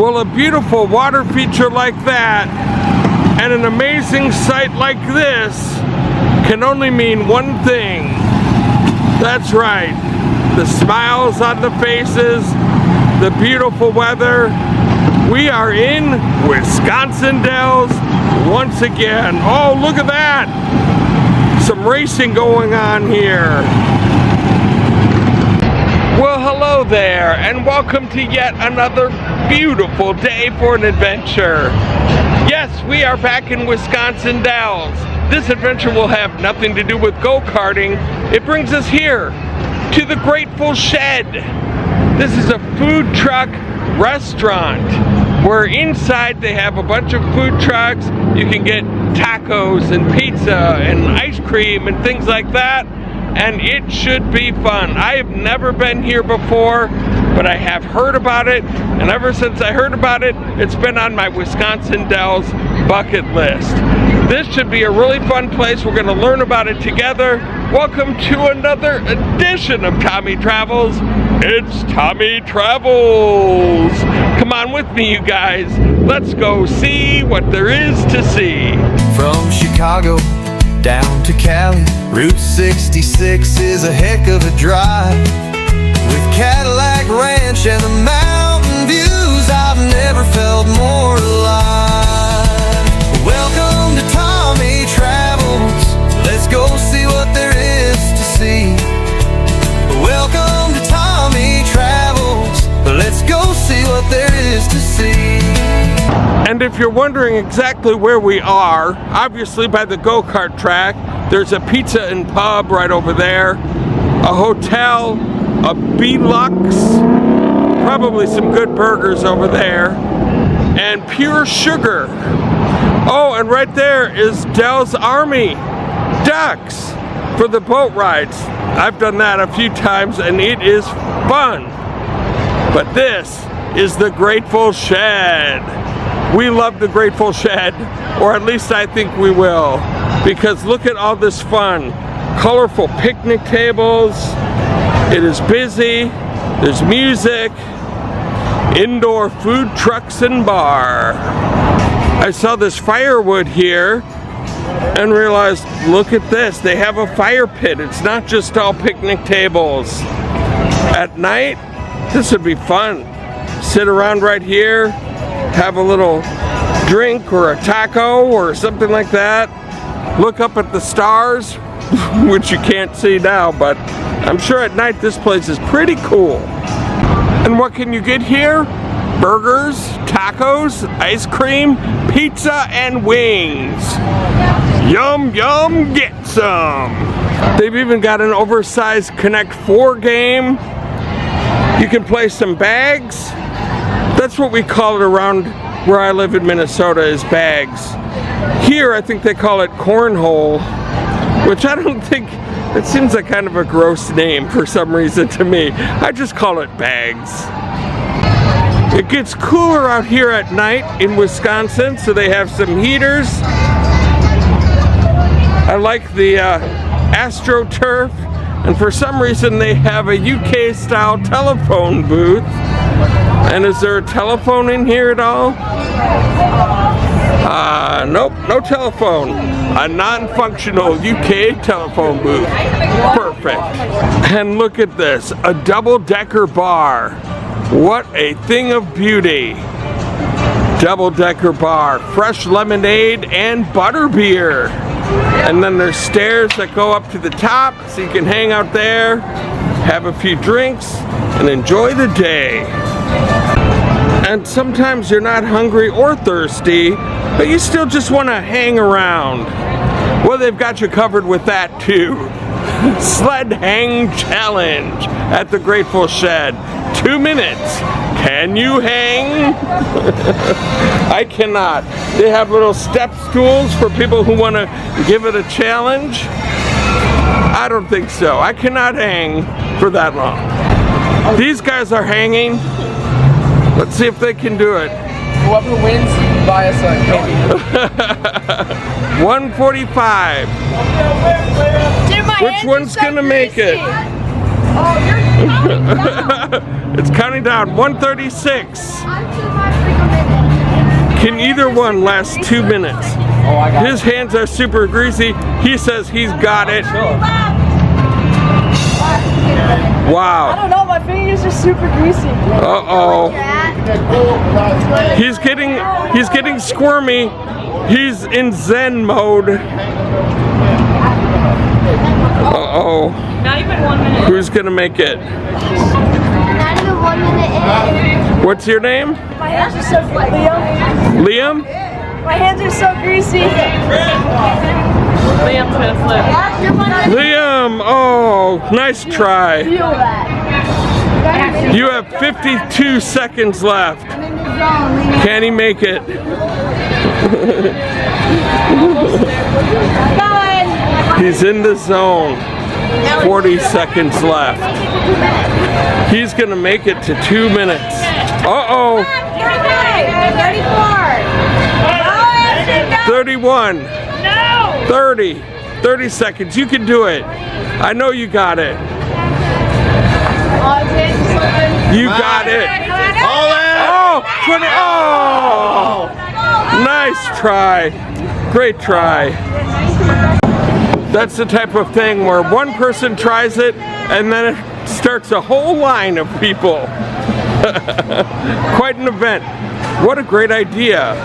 Well, a beautiful water feature like that and an amazing sight like this can only mean one thing. That's right, the smiles on the faces, the beautiful weather. We are in Wisconsin Dells once again. Oh, look at that! Some racing going on here. Well, hello there, and welcome to yet another beautiful day for an adventure. Yes, we are back in Wisconsin Dells. This adventure will have nothing to do with go-karting. It brings us here to the Grateful Shed. This is a food truck restaurant where inside they have a bunch of food trucks. You can get tacos and pizza and ice cream and things like that, and it should be fun. I have never been here before, but I have heard about it, and ever since I heard about it, it's been on my Wisconsin Dells bucket list. This should be a really fun place. We're going to learn about it together. Welcome to another edition of Tommy Travels. It's Tommy Travels. Come on with me, you guys. Let's go see what there is to see. From Chicago down to Cali, Route 66 is a heck of a drive. With Cadillac Ranch and the mountain views, I've never felt more alive. Welcome to Tommy Travels. Let's go see what there is to see. Welcome to Tommy Travels. Let's go see what there is to see. And if you're wondering exactly where we are, obviously by the go-kart track, there's a pizza and pub right over there, a hotel, a B-Lux, probably some good burgers over there, and Pure Sugar. Oh, and right there is Dells Army Ducks for the boat rides. I've done that a few times and it is fun. But this is the Grateful Shed. We love the Grateful Shed, or at least I think we will, because look at all this fun. Colorful picnic tables. It is busy. There's music. Indoor food trucks and bar. I saw this firewood here and realized, look at this. They have a fire pit. It's not just all picnic tables. At night, this would be fun. Sit around right here, have a little drink or a taco or something like that. Look up at the stars, which you can't see now, but I'm sure at night this place is pretty cool. And what can you get here? Burgers, tacos, ice cream, pizza, and wings. Yum, yum, get some. They've even got an oversized Connect 4 game. You can play some bags. That's what we call it around where I live in Minnesota, is bags. Here I think they call it cornhole, which I don't think, it seems like kind of a gross name for some reason to me. I just call it bags. It gets cooler out here at night in Wisconsin, so they have some heaters. I like the AstroTurf, and for some reason they have a UK style telephone booth. And is there a telephone in here at all? Nope, no telephone. A non-functional UK telephone booth. Perfect. And look at this, a double-decker bar. What a thing of beauty. Double-decker bar, fresh lemonade and butterbeer. And then there's stairs that go up to the top, so you can hang out there, have a few drinks, and enjoy the day. And sometimes you're not hungry or thirsty, but you still just want to hang around. Well, they've got you covered with that too. Sled Hang Challenge at the Grateful Shed. 2 minutes. Can you hang? I cannot. They have little step stools for people who want to give it a challenge. I don't think so. I cannot hang for that long. These guys are hanging. Let's see if they can do it. Whoever wins, buy us a candy. 145. Which one's gonna make it? Oh, you're counting down. It's counting down. 136. Can either one last 2 minutes? His hands are super greasy. He says he's got it. Wow. I don't know, my fingers are super greasy. Uh-oh. He's getting squirmy. He's in Zen mode. Uh-oh. Not even 1 minute. Who's gonna make it? Not even 1 minute in. What's your name? My hands are so Liam. Liam? My hands are so greasy. Liam's gonna slip. Liam! Oh, nice try. Feel that. You have 52 seconds left. I'm in the zone, Lena. Can he make it? He's in the zone. 40 seconds left. He's gonna make it to 2 minutes. Uh-oh. 31. 30 seconds. You can do it. I know you got it. You got it. Oh, 20. Oh! Nice try. Great try. That's the type of thing where one person tries it and then it starts a whole line of people. Quite an event. What a great idea.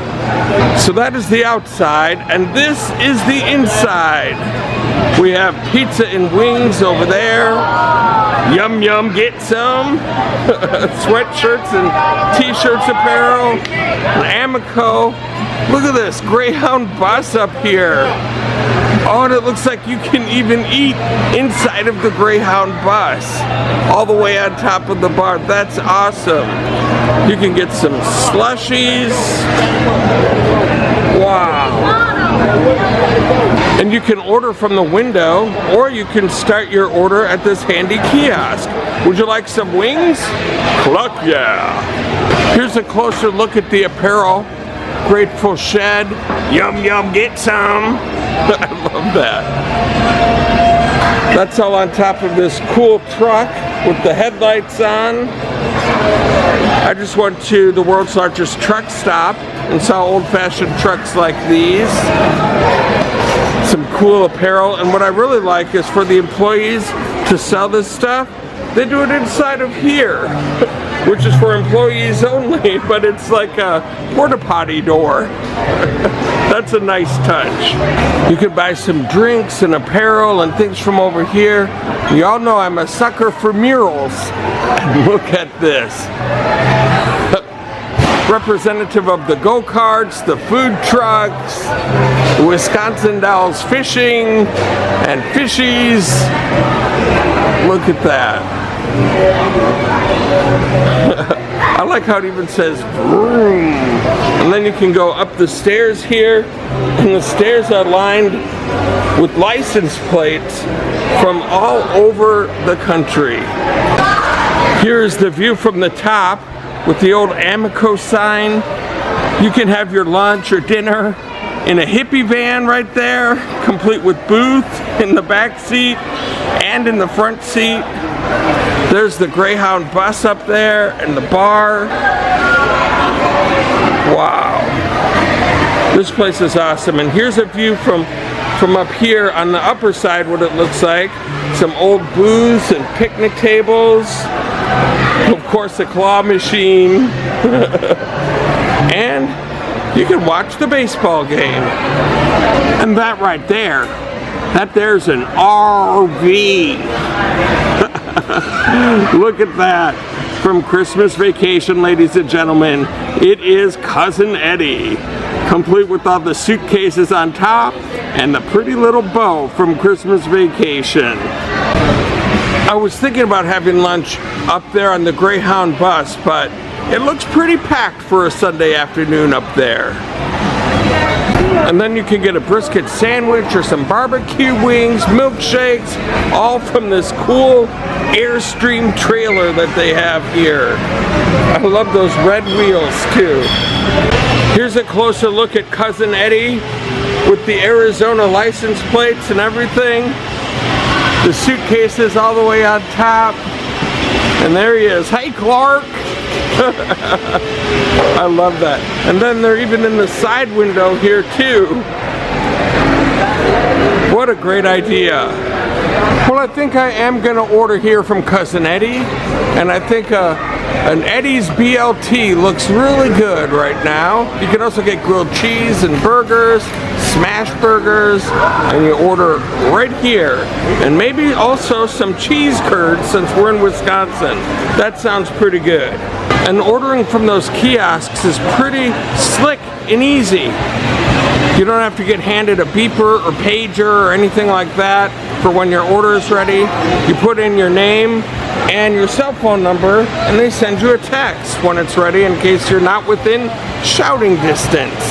So that is the outside, and this is the inside. We have pizza and wings over there. Yum yum, get some. Sweatshirts and t-shirts apparel. An Amico. Look at this Greyhound Bus up here. Oh, and it looks like you can even eat inside of the Greyhound Bus. All the way on top of the bar. That's awesome. You can get some slushies. Wow. And you can order from the window, or you can start your order at this handy kiosk. Would you like some wings? Cluck yeah. Here's a closer look at the apparel. Grateful Shed. Yum yum, get some. I love that. That's all on top of this cool truck with the headlights on. I just went to the world's largest truck stop and saw old-fashioned trucks like these. Some cool apparel, and what I really like is for the employees to sell this stuff, they do it inside of here, which is for employees only, but it's like a porta potty door. That's a nice touch. You can buy some drinks and apparel and things from over here. You all know I'm a sucker for murals. And look at this. Representative of the go-karts, the food trucks, Wisconsin Dells Fishing and Fishies. Look at that. I like how it even says vroom. And then you can go up the stairs here, and the stairs are lined with license plates from all over the country. Here's the view from the top with the old Amico sign. You can have your lunch or dinner in a hippie van right there, complete with booth in the back seat and in the front seat. There's the Greyhound Bus up there and the bar. Wow. This place is awesome. And here's a view from up here on the upper side what it looks like. Some old booths and picnic tables. Of course, a claw machine. And you can watch the baseball game. And that right there, there's an RV. Look at that. From Christmas Vacation, ladies and gentlemen, it is Cousin Eddie, complete with all the suitcases on top and the pretty little bow from Christmas Vacation. I was thinking about having lunch up there on the Greyhound Bus, but it looks pretty packed for a Sunday afternoon up there. And then you can get a brisket sandwich or some barbecue wings, milkshakes, all from this cool Airstream trailer that they have here. I love those red wheels too. Here's a closer look at Cousin Eddie with the Arizona license plates and everything. The suitcases all the way on top. And there he is. Hey, Clark. I love that. And then they're even in the side window here too. What a great idea. Well, I think I am gonna order here from Cousin Eddie, and I think an Eddie's BLT looks really good right now. You can also get grilled cheese and burgers, smash burgers, and you order right here. And maybe also some cheese curds since we're in Wisconsin. That sounds pretty good. And ordering from those kiosks is pretty slick and easy. You don't have to get handed a beeper or pager or anything like that for when your order is ready. You put in your name and your cell phone number and they send you a text when it's ready in case you're not within shouting distance.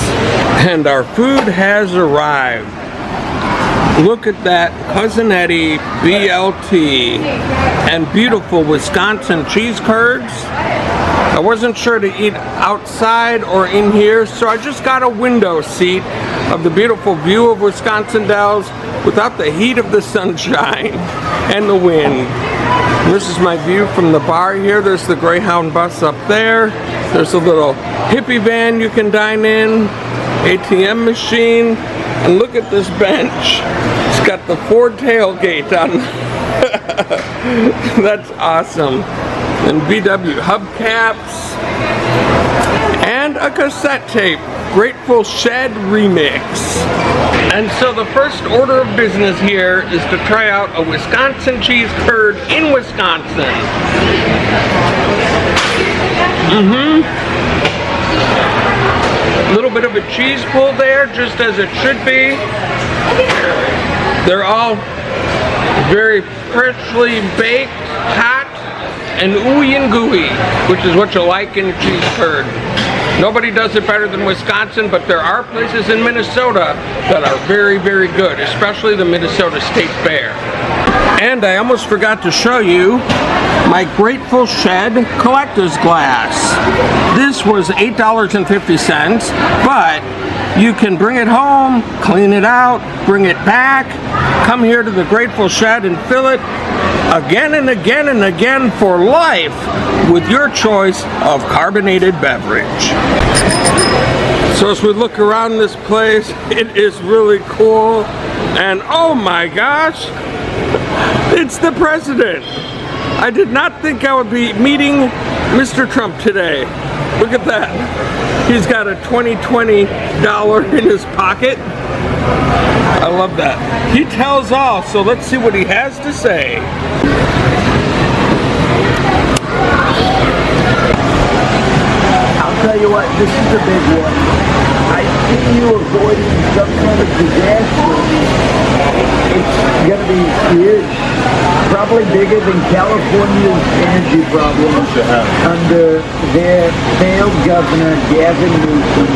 And our food has arrived. Look at that Cousin Eddie BLT and beautiful Wisconsin cheese curds. I wasn't sure to eat outside or in here, so I just got a window seat of the beautiful view of Wisconsin Dells without the heat of the sunshine and the wind. And this is my view from the bar here. There's the Greyhound Bus up there. There's a little hippie van you can dine in, ATM machine, and look at this bench. It's got the Ford tailgate on. That's awesome. And VW hubcaps and a cassette tape, Grateful Shed remix. And so the first order of business here is to try out a Wisconsin cheese curd in Wisconsin. A little bit of a cheese pull there, just as it should be. They're all very freshly baked, hot, and ooey and gooey, which is what you like in a cheese curd. Nobody does it better than Wisconsin, but there are places in Minnesota that are very, very good, especially the Minnesota State Fair. And I almost forgot to show you my Grateful Shed collector's glass. This was $8.50, but you can bring it home, clean it out, bring it back, come here to the Grateful Shed and fill it again and again and again for life with your choice of carbonated beverage. So as we look around this place, it is really cool, and oh my gosh, it's the president. I did not think I would be meeting Mr. Trump today. Look at that. He's got a $20 in his pocket. I love that. He tells all, so let's see what he has to say. I'll tell you what, this is a big one. I see you avoiding some kind of disaster. It's going to be huge. Probably bigger than California's energy problem under their failed governor, Gavin Newsom.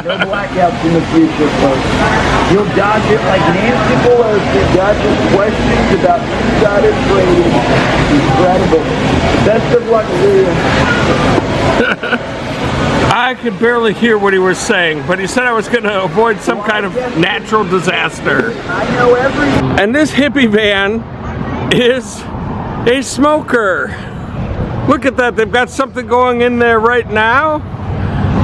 No blackouts in the future, folks. You'll dodge it like Nancy Pelosi dodges questions about insider trading. Incredible. Best of luck to you. I could barely hear what he was saying, but he said I was going to avoid some kind of natural disaster. I know everything. And this hippie van is a smoker. Look at that, they've got something going in there right now.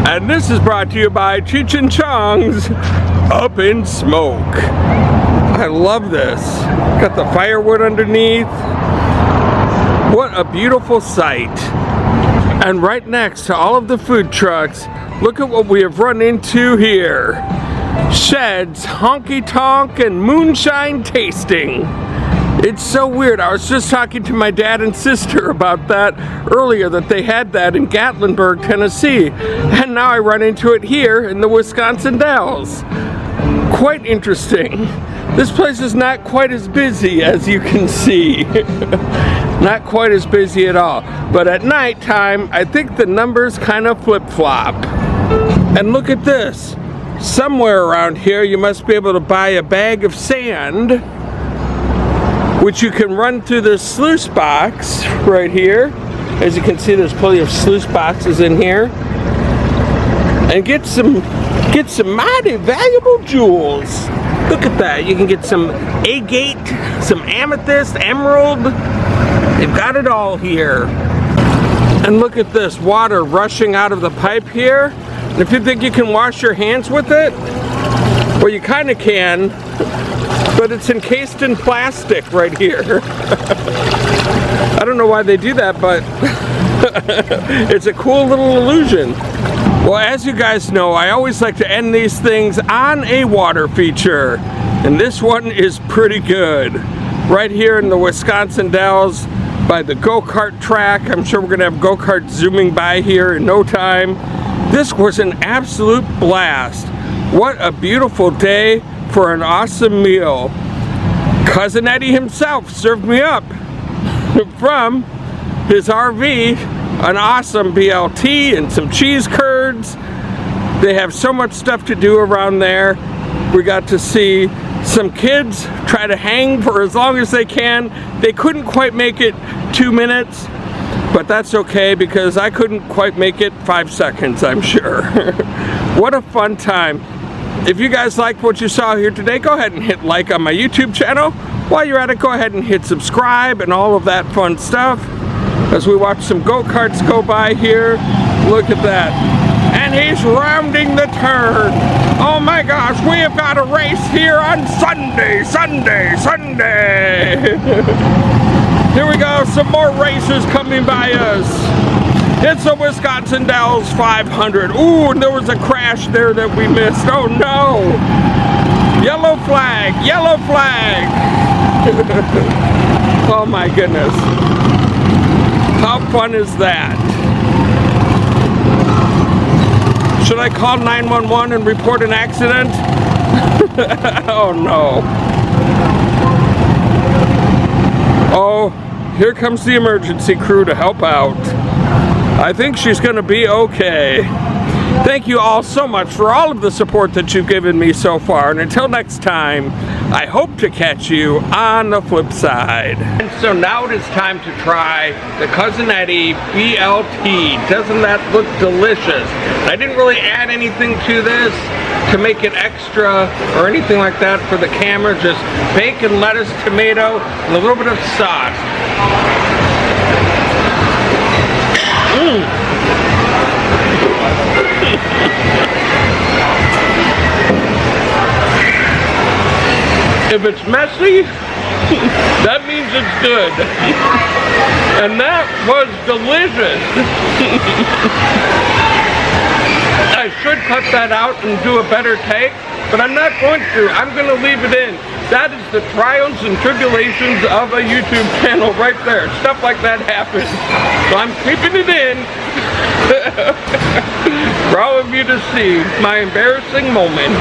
And this is brought to you by Cheech and Chong's Up in Smoke. I love this. Got the firewood underneath. What a beautiful sight. And right next to all of the food trucks, look at what we have run into here. Shed's Honky Tonk and Moonshine Tasting. It's so weird. I was just talking to my dad and sister about that earlier, that they had that in Gatlinburg, Tennessee. And now I run into it here in the Wisconsin Dells. Quite interesting. This place is not quite as busy as you can see. Not quite as busy at all. But at nighttime, I think the numbers kind of flip-flop. And look at this. Somewhere around here, you must be able to buy a bag of sand, which you can run through this sluice box right here. As you can see, there's plenty of sluice boxes in here. And get some mighty valuable jewels. Look at that. You can get some agate, some amethyst, emerald. They've got it all here. And look at this water rushing out of the pipe here. And if you think you can wash your hands with it, well, you kind of can, but it's encased in plastic right here. I don't know why they do that, but it's a cool little illusion. Well, as you guys know, I always like to end these things on a water feature, and this one is pretty good. Right here in the Wisconsin Dells by the go-kart track. I'm sure we're gonna have go-karts zooming by here in no time. This was an absolute blast. What a beautiful day for an awesome meal. Cousin Eddie himself served me up from his RV an awesome BLT and some cheese curds. They have so much stuff to do around there. We got to see some kids try to hang for as long as they can. They couldn't quite make it 2 minutes, but that's okay because I couldn't quite make it 5 seconds, I'm sure. What a fun time. If you guys liked what you saw here today, go ahead and hit like on my YouTube channel. While you're at it, go ahead and hit subscribe and all of that fun stuff. As we watch some go-karts go by here, look at that. And he's rounding the turn. Oh my gosh, we have got a race here on Sunday. Here we go, some more races coming by us. It's a Wisconsin Dells 500. Ooh, and there was a crash there that we missed. Oh no. Yellow flag, yellow flag. Oh my goodness. How fun is that? Should I call 911 and report an accident? Oh no. Oh, here comes the emergency crew to help out. I think she's gonna be okay. Thank you all so much for all of the support that you've given me so far, and until next time, I hope to catch you on the flip side. And so now it is time to try the Cousin Eddie BLT. Doesn't that look delicious? I didn't really add anything to this to make it extra or anything like that for the camera, just bacon, lettuce, tomato, and a little bit of sauce. If it's messy, that means it's good. And that was delicious. I should cut that out and do a better take, but I'm not going to. I'm going to leave it in. That is the trials and tribulations of a YouTube channel right there. Stuff like that happens. So I'm keeping it in for all of you to see my embarrassing moment.